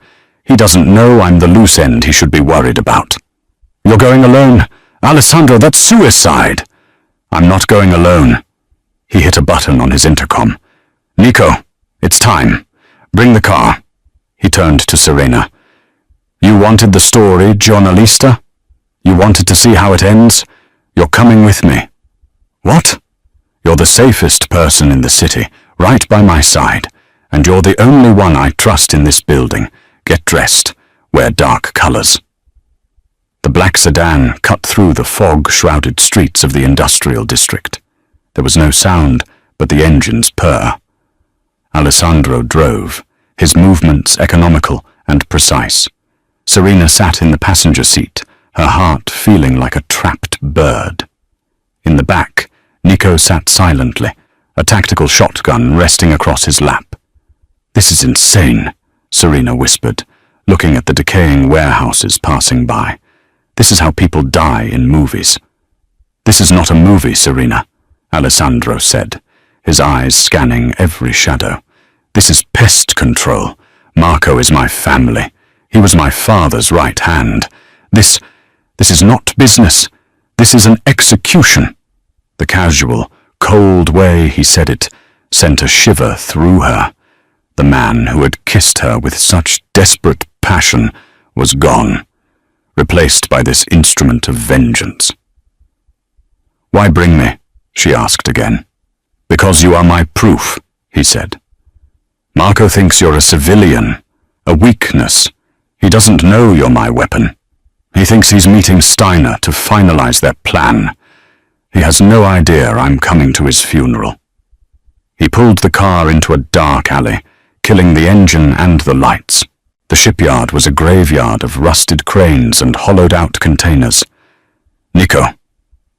He doesn't know I'm the loose end he should be worried about." "You're going alone? Alessandro, that's suicide!" "I'm not going alone." He hit a button on his intercom. "Nico, it's time. Bring the car." He turned to Serena. "You wanted the story, giornalista? You wanted to see how it ends? You're coming with me." "What?" "You're the safest person in the city, right by my side, and you're the only one I trust in this building. Get dressed. Wear dark colors." The black sedan cut through the fog-shrouded streets of the industrial district. There was no sound but the engine's purr. Alessandro drove, his movements economical and precise. Serena sat in the passenger seat, her heart feeling like a trapped bird. In the back, Nico sat silently, a tactical shotgun resting across his lap. "This is insane," Serena whispered, looking at the decaying warehouses passing by. "This is how people die in movies." "This is not a movie, Serena," Alessandro said, his eyes scanning every shadow. "This is pest control. Marco is my family. He was my father's right hand. This is not business. This is an execution." The casual, cold way he said it sent a shiver through her. The man who had kissed her with such desperate passion was gone, replaced by this instrument of vengeance. "Why bring me?" she asked again. "Because you are my proof," he said. "Marco thinks you're a civilian, a weakness. He doesn't know you're my weapon. He thinks he's meeting Steiner to finalize their plan. He has no idea I'm coming to his funeral." He pulled the car into a dark alley, killing the engine and the lights. The shipyard was a graveyard of rusted cranes and hollowed-out containers. "Nico,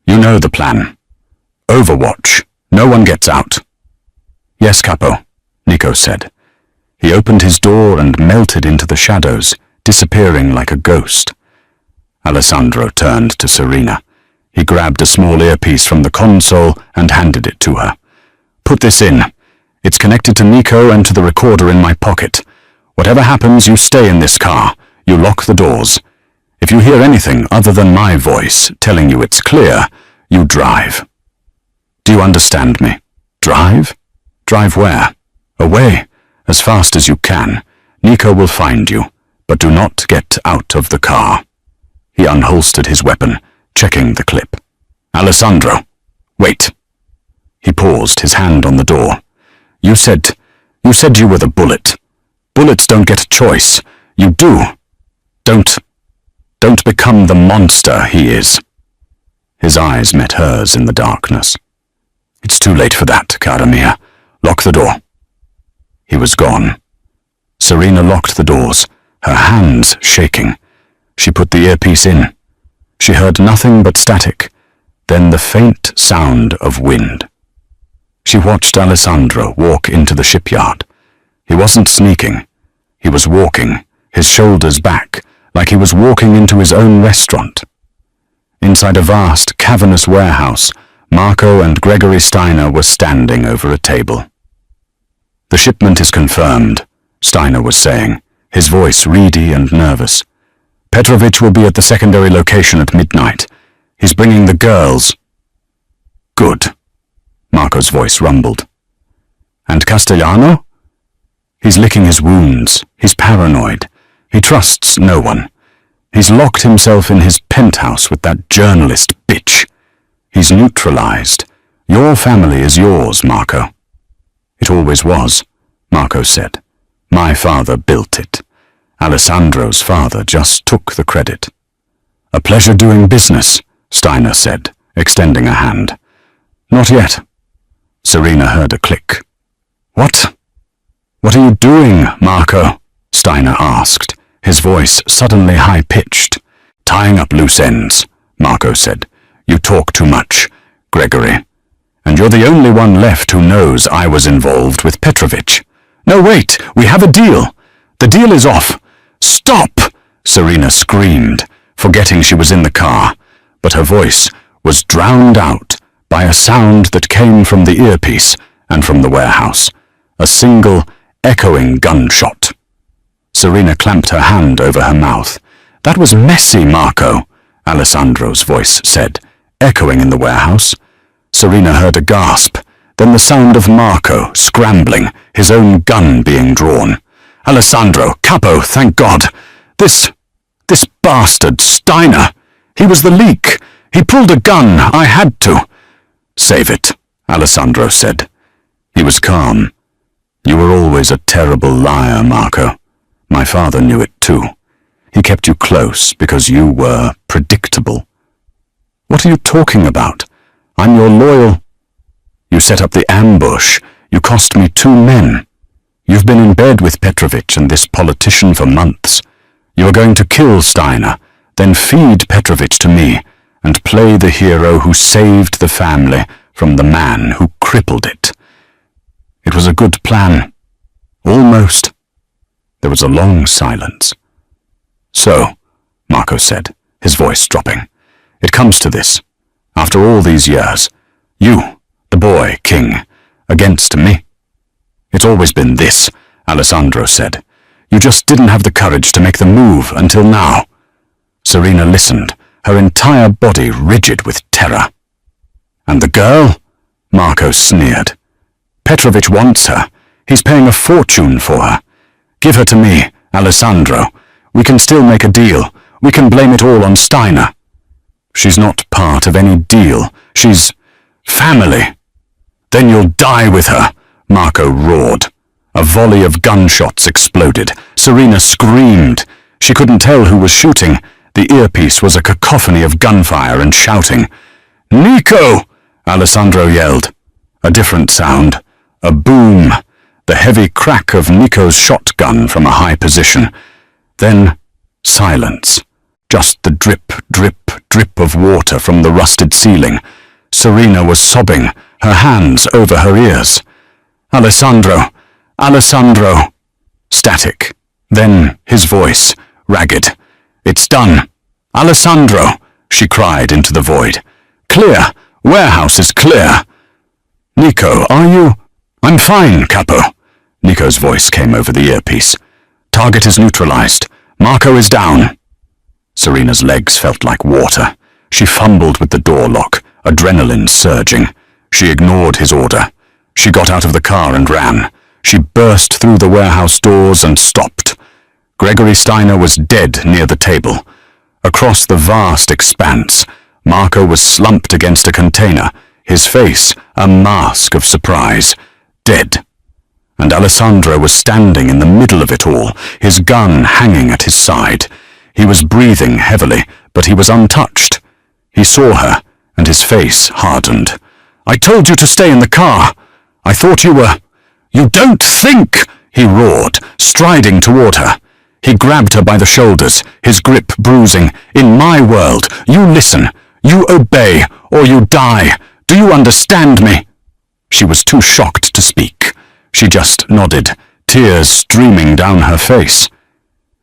you know the plan. Overwatch. No one gets out." "Yes, Capo," Nico said. He opened his door and melted into the shadows, disappearing like a ghost. Alessandro turned to Serena. He grabbed a small earpiece from the console and handed it to her. "Put this in. It's connected to Nico and to the recorder in my pocket. Whatever happens, you stay in this car. You lock the doors. If you hear anything other than my voice telling you it's clear, you drive. Do you understand me? Drive? Drive where? Away, as fast as you can. Nico will find you, but do not get out of the car." He unholstered his weapon, checking the clip. "Alessandro, wait." He paused, his hand on the door. You said you were the bullet. Bullets don't get a choice. You do. Don't become the monster he is." His eyes met hers in the darkness. "It's too late for that, cara mia. Lock the door." He was gone. Serena locked the doors, her hands shaking. She put the earpiece in. She heard nothing but static, then the faint sound of wind. She watched Alessandro walk into the shipyard. He wasn't sneaking. He was walking, his shoulders back, like he was walking into his own restaurant. Inside a vast, cavernous warehouse, Marco and Gregory Steiner were standing over a table. "The shipment is confirmed," Steiner was saying, his voice reedy and nervous. "Petrovic will be at the secondary location at midnight. He's bringing the girls." "Good," Marco's voice rumbled. "And Castellano?" He's licking his wounds. He's paranoid. He trusts no one. He's locked himself in his penthouse with that journalist bitch. He's neutralized. Your family is yours, Marco. It always was, Marco said. My father built it. Alessandro's father just took the credit. A pleasure doing business, Steiner said, extending a hand. Not yet. Serena heard a click. What? What are you doing, Marco? Steiner asked, his voice suddenly high-pitched. Tying up loose ends, Marco said. You talk too much, Gregory. And you're the only one left who knows I was involved with Petrovich. No, wait, we have a deal. The deal is off. Stop! Serena screamed, forgetting she was in the car, but her voice was drowned out by a sound that came from the earpiece and from the warehouse. A single, echoing gunshot. Serena clamped her hand over her mouth. That was messy, Marco, Alessandro's voice said, echoing in the warehouse. Serena heard a gasp, then the sound of Marco scrambling, his own gun being drawn. Alessandro, Capo, thank God. This bastard, Steiner. He was the leak. He pulled a gun. I had to. Save it, Alessandro said. He was calm. You were always a terrible liar, Marco. My father knew it too. He kept you close because you were predictable. What are you talking about? I'm your loyal... You set up the ambush. You cost me 2 men. You've been in bed with Petrovich and this politician for months. You are going to kill Steiner, then feed Petrovich to me, and play the hero who saved the family from the man who crippled it. It was a good plan. Almost. There was a long silence. So, Marco said, his voice dropping, it comes to this. After all these years, you, the boy king, against me. It's always been this, Alessandro said. You just didn't have the courage to make the move until now. Serena listened, her entire body rigid with terror. And the girl? Marco sneered. Petrovich wants her. He's paying a fortune for her. Give her to me, Alessandro. We can still make a deal. We can blame it all on Steiner. She's not part of any deal. She's family. Then you'll die with her, Marco roared. A volley of gunshots exploded. Serena screamed. She couldn't tell who was shooting. The earpiece was a cacophony of gunfire and shouting. Nico! Alessandro yelled. A different sound. A boom. The heavy crack of Nico's shotgun from a high position. Then silence. Just the drip, drip, drip of water from the rusted ceiling. Serena was sobbing, her hands over her ears. Alessandro! Alessandro! Static. Then his voice, ragged. It's done. Alessandro! She cried into the void. Clear! Warehouse is clear! Nico, are you... I'm fine, Capo. Nico's voice came over the earpiece. Target is neutralized. Marco is down. Serena's legs felt like water. She fumbled with the door lock, adrenaline surging. She ignored his order. She got out of the car and ran. She burst through the warehouse doors and stopped. Gregory Steiner was dead near the table. Across the vast expanse, Marco was slumped against a container, his face a mask of surprise, dead. And Alessandro was standing in the middle of it all, his gun hanging at his side. He was breathing heavily, but he was untouched. He saw her, and his face hardened. I told you to stay in the car. I thought you were... You don't think, he roared, striding toward her. He grabbed her by the shoulders, his grip bruising. In my world, you listen. You obey, or you die. Do you understand me? She was too shocked to speak. She just nodded, tears streaming down her face.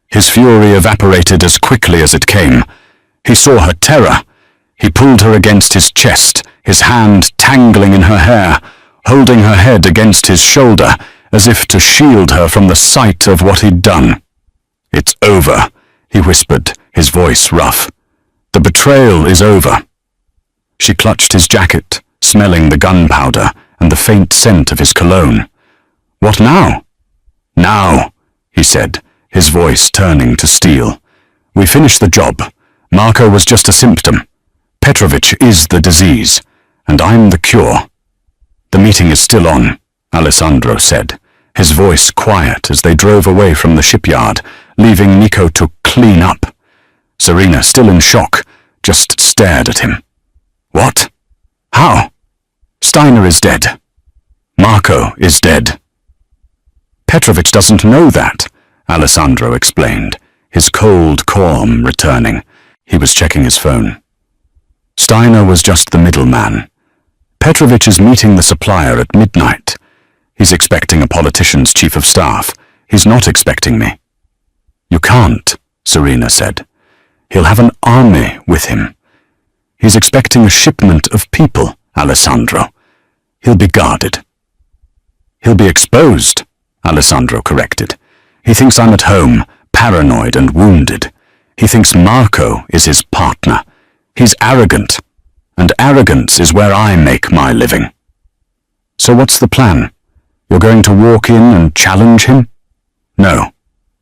His fury evaporated as quickly as it came. He saw her terror. He pulled her against his chest, his hand tangling in her hair, holding her head against his shoulder, as if to shield her from the sight of what he'd done. It's over, he whispered, his voice rough. The betrayal is over. She clutched his jacket, smelling the gunpowder and the faint scent of his cologne. What now? Now, he said, his voice turning to steel. We finished the job. Marco was just a symptom. Petrovich is the disease, and I'm the cure. The meeting is still on, Alessandro said, his voice quiet as they drove away from the shipyard, leaving Nico to clean up. Serena, still in shock, just stared at him. What? How? Steiner is dead. Marco is dead. Petrovich doesn't know that, Alessandro explained, his cold calm returning. He was checking his phone. Steiner was just the middleman. Petrovich is meeting the supplier at midnight. He's expecting a politician's chief of staff. He's not expecting me. You can't, Serena said. He'll have an army with him. He's expecting a shipment of people, Alessandro. He'll be guarded. He'll be exposed, Alessandro corrected. He thinks I'm at home, paranoid and wounded. He thinks Marco is his partner. He's arrogant, and arrogance is where I make my living. So what's the plan? You're going to walk in and challenge him? No,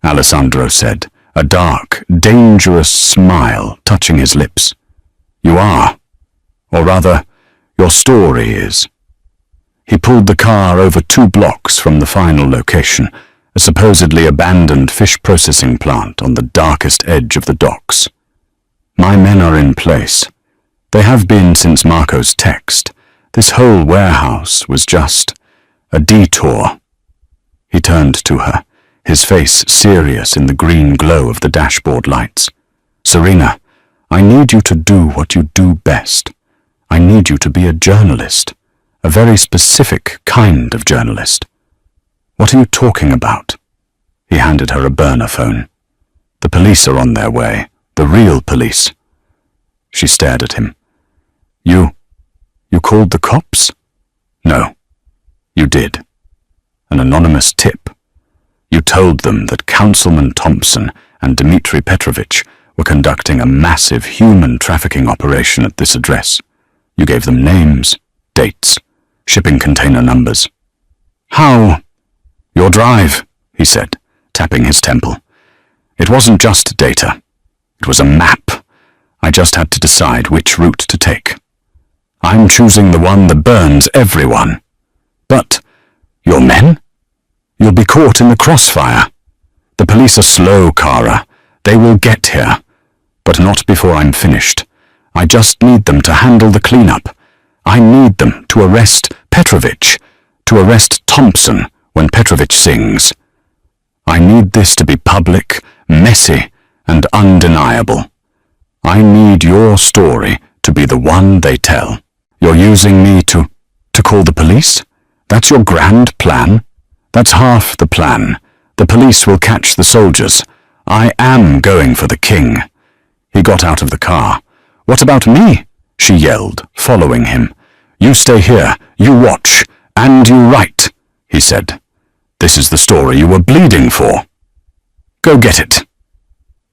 Alessandro said, a dark, dangerous smile touching his lips. You are. Or rather, your story is. He pulled the car over 2 blocks from the final location, a supposedly abandoned fish processing plant on the darkest edge of the docks. My men are in place. They have been since Marco's text. This whole warehouse was just a detour. He turned to her, his face serious in the green glow of the dashboard lights. Serena, I need you to do what you do best. I need you to be a journalist, a very specific kind of journalist. What are you talking about? He handed her a burner phone. The police are on their way, the real police. She stared at him. You called the cops? No, you did. An anonymous tip. You told them that Councilman Thompson and Dmitri Petrovich were conducting a massive human trafficking operation at this address. You gave them names, dates, shipping container numbers. How? Your drive, he said, tapping his temple. It wasn't just data. It was a map. I just had to decide which route to take. I'm choosing the one that burns everyone. But your men? You'll be caught in the crossfire. The police are slow, Kara. They will get here. But not before I'm finished. I just need them to handle the cleanup. I need them to arrest Petrovich, to arrest Thompson when Petrovich sings. I need this to be public, messy, and undeniable. I need your story to be the one they tell. You're using me to call the police? That's your grand plan? That's half the plan. The police will catch the soldiers. I am going for the king. He got out of the car. What about me? She yelled, following him. You stay here, you watch, and you write, he said. This is the story you were bleeding for. Go get it.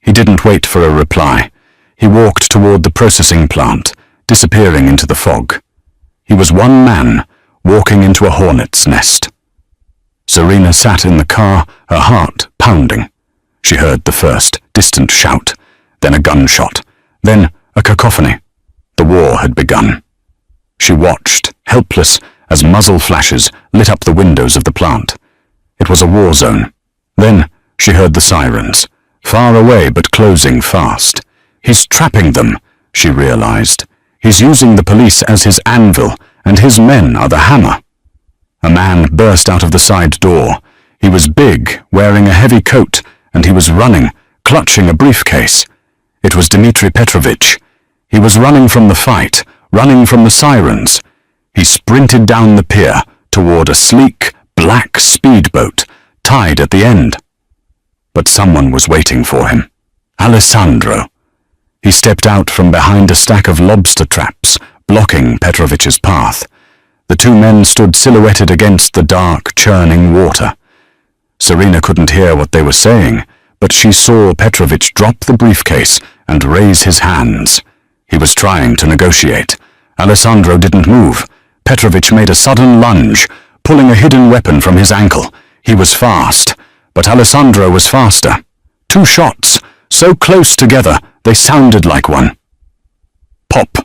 He didn't wait for a reply. He walked toward the processing plant, disappearing into the fog. He was one man, walking into a hornet's nest. Serena sat in the car, her heart pounding. She heard the first distant shout, then a gunshot, then a cacophony. The war had begun. She watched, helpless, as muzzle flashes lit up the windows of the plant. It was a war zone. Then she heard the sirens, far away but closing fast. He's trapping them, she realized. He's using the police as his anvil, and his men are the hammer. A man burst out of the side door. He was big, wearing a heavy coat, and he was running, clutching a briefcase. It was Dmitri Petrovich. He was running from the fight, running from the sirens. He sprinted down the pier toward a sleek, black speedboat, tied at the end. But someone was waiting for him. Alessandro. He stepped out from behind a stack of lobster traps, blocking Petrovich's path. The 2 men stood silhouetted against the dark, churning water. Serena couldn't hear what they were saying, but she saw Petrovich drop the briefcase and raise his hands. He was trying to negotiate. Alessandro didn't move. Petrovich made a sudden lunge, pulling a hidden weapon from his ankle. He was fast. But Alessandro was faster. 2 shots, so close together they sounded like one. Pop,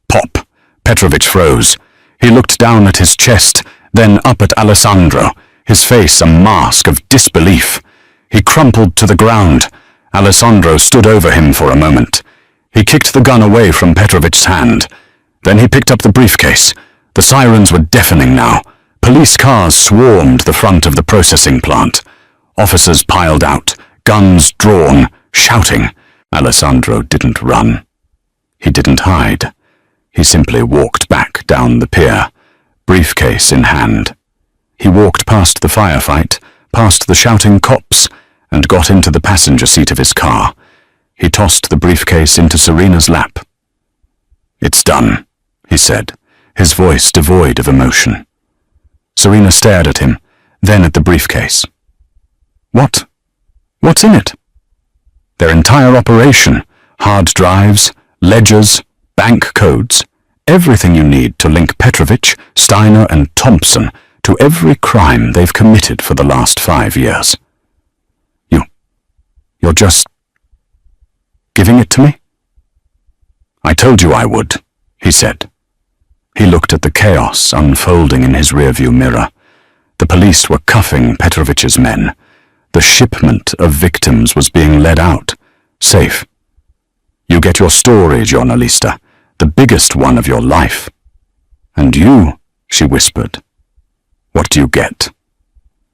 pop. Petrovich froze. He looked down at his chest, then up at Alessandro, his face a mask of disbelief. He crumpled to the ground. Alessandro stood over him for a moment. He kicked the gun away from Petrovich's hand. Then he picked up the briefcase. The sirens were deafening now. Police cars swarmed the front of the processing plant. Officers piled out, guns drawn, shouting. Alessandro didn't run. He didn't hide. He simply walked back down the pier, briefcase in hand. He walked past the firefight, past the shouting cops, and got into the passenger seat of his car. He tossed the briefcase into Serena's lap. "It's done," he said, his voice devoid of emotion. Serena stared at him, then at the briefcase. What's in it?" "Their entire operation, hard drives, ledgers, bank codes, everything you need to link Petrovich, Steiner, and Thompson to every crime they've committed for the last 5 years. You're just giving it to me?" "I told you I would," he said. He looked at the chaos unfolding in his rearview mirror. The police were cuffing Petrovich's men. The shipment of victims was being led out, safe. "You get your story, giornalista, the biggest one of your life." "And you," she whispered, "what do you get?"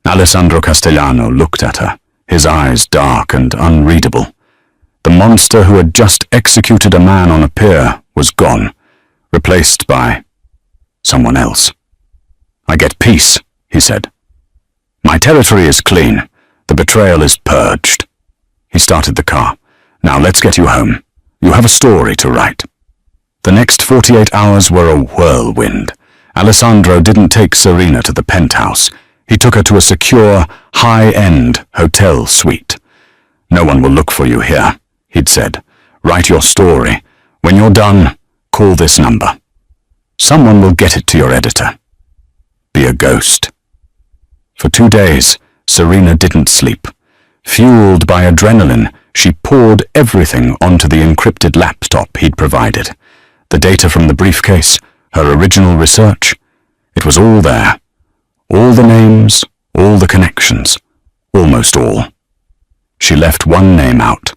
Alessandro Castellano looked at her, his eyes dark and unreadable. The monster who had just executed a man on a pier was gone, replaced by someone else. "I get peace," he said. "My territory is clean. The betrayal is purged." He started the car. "Now let's get you home. You have a story to write." The next 48 hours were a whirlwind. Alessandro didn't take Serena to the penthouse. He took her to a secure, high-end hotel suite. "No one will look for you here," he'd said. "Write your story. When you're done, call this number. Someone will get it to your editor. Be a ghost." For 2 days, Serena didn't sleep. Fueled by adrenaline, she poured everything onto the encrypted laptop he'd provided. The data from the briefcase, her original research, it was all there. All the names, all the connections, almost all. She left one name out.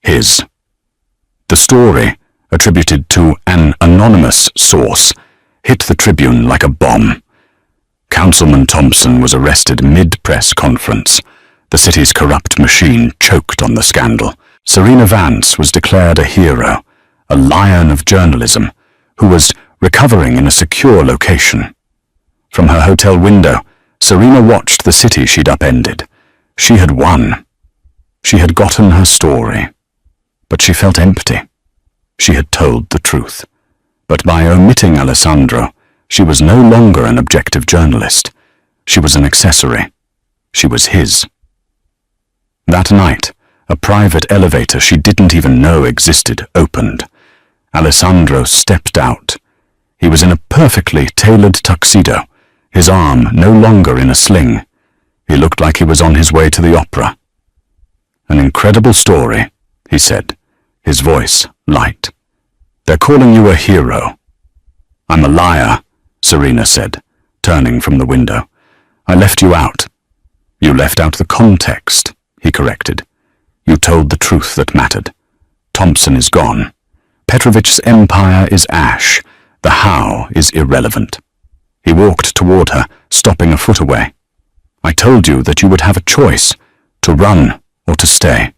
His. The story, attributed to an anonymous source, hit the Tribune like a bomb. Councilman Thompson was arrested mid-press conference. The city's corrupt machine choked on the scandal. Serena Vance was declared a hero, a lion of journalism, who was recovering in a secure location. From her hotel window, Serena watched the city she'd upended. She had won. She had gotten her story. But she felt empty. She had told the truth. But by omitting Alessandro, she was no longer an objective journalist. She was an accessory. She was his. That night, a private elevator she didn't even know existed opened. Alessandro stepped out. He was in a perfectly tailored tuxedo, his arm no longer in a sling. He looked like he was on his way to the opera. "An incredible story," he said, his voice light. "They're calling you a hero." "I'm a liar," Serena said, turning from the window. "I left you out." "You left out the context," he corrected. "You told the truth that mattered. Thompson is gone. Petrovich's empire is ash. The how is irrelevant." He walked toward her, stopping a foot away. "I told you that you would have a choice, to run or to stay."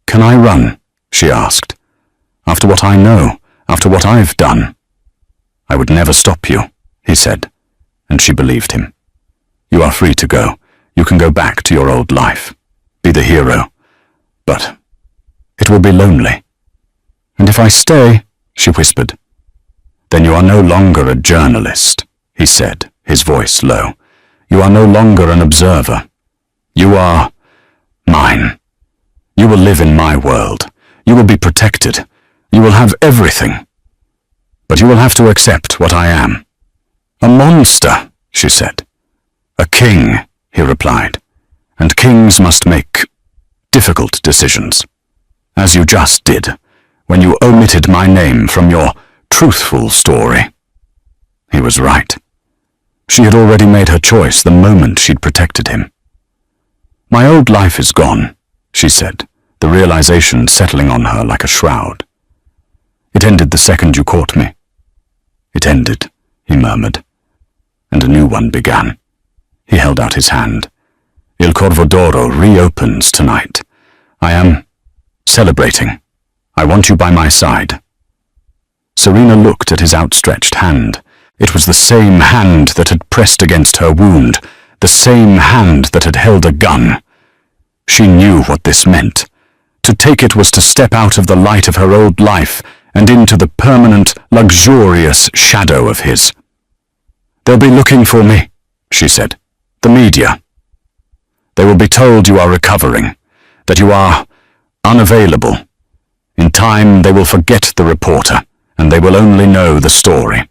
"Can I run?" she asked. "After what I know, after what I've done." "I would never stop you," he said, and she believed him. "You are free to go. You can go back to your old life. Be the hero. But it will be lonely." "And if I stay," she whispered. "Then you are no longer a journalist," he said, his voice low. "You are no longer an observer. You are mine. You will live in my world. You will be protected. You will have everything. But you will have to accept what I am." "A monster," she said. "A king," he replied, and kings must make difficult decisions, as you just did when you omitted my name from your truthful story." He was right. She had already made her choice the moment she'd protected him. "My old life is gone," she said, the realization settling on her like a shroud. "It ended the second you caught me." "It ended," he murmured, "and a new one began." He held out his hand. "Il Corvo d'Oro reopens tonight. I am celebrating. I want you by my side." Serena looked at his outstretched hand. It was the same hand that had pressed against her wound, the same hand that had held a gun. She knew what this meant. To take it was to step out of the light of her old life and into the permanent, luxurious shadow of his. "They'll be looking for me," she said. "The media. They will be told you are recovering, that you are unavailable. In time they will forget the reporter, and they will only know the story."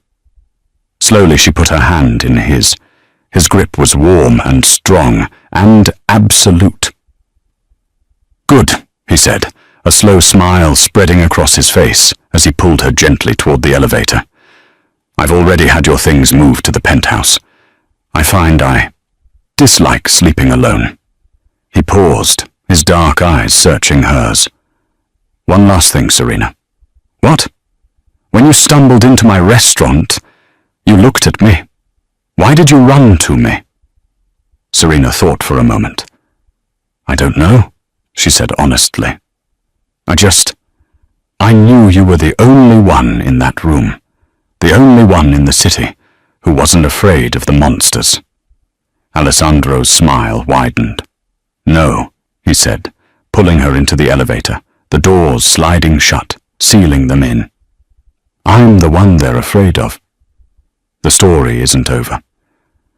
Slowly she put her hand in his. His grip was warm and strong and absolute. "Good," he said, a slow smile spreading across his face as he pulled her gently toward the elevator. "I've already had your things moved to the penthouse. I find I dislike sleeping alone." He paused, his dark eyes searching hers. "One last thing, Serena." "What?" "When you stumbled into my restaurant, you looked at me. Why did you run to me?" Serena thought for a moment. "I don't know," she said honestly. I knew you were the only one in that room, the only one in the city who wasn't afraid of the monsters." Alessandro's smile widened. "No," he said, pulling her into the elevator, the doors sliding shut, sealing them in. "I'm the one they're afraid of." The story isn't over.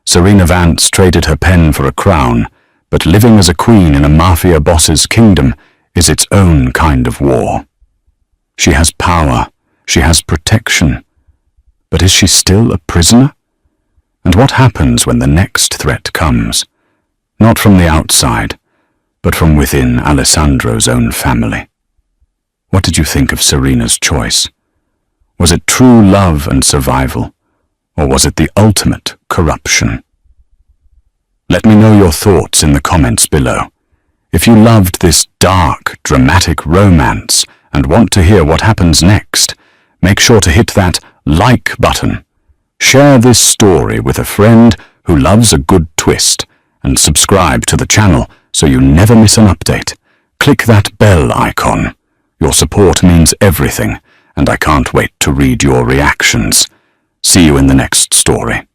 Serena Vance traded her pen for a crown, but living as a queen in a mafia boss's kingdom is its own kind of war. She has power, she has protection, but is she still a prisoner? And what happens when the next threat comes? Not from the outside, but from within Alessandro's own family. What did you think of Serena's choice? Was it true love and survival, or was it the ultimate corruption? Let me know your thoughts in the comments below. If you loved this dark, dramatic romance and want to hear what happens next, make sure to hit that like button. Share this story with a friend who loves a good twist, and subscribe to the channel so you never miss an update. Click that bell icon. Your support means everything, and I can't wait to read your reactions. See you in the next story.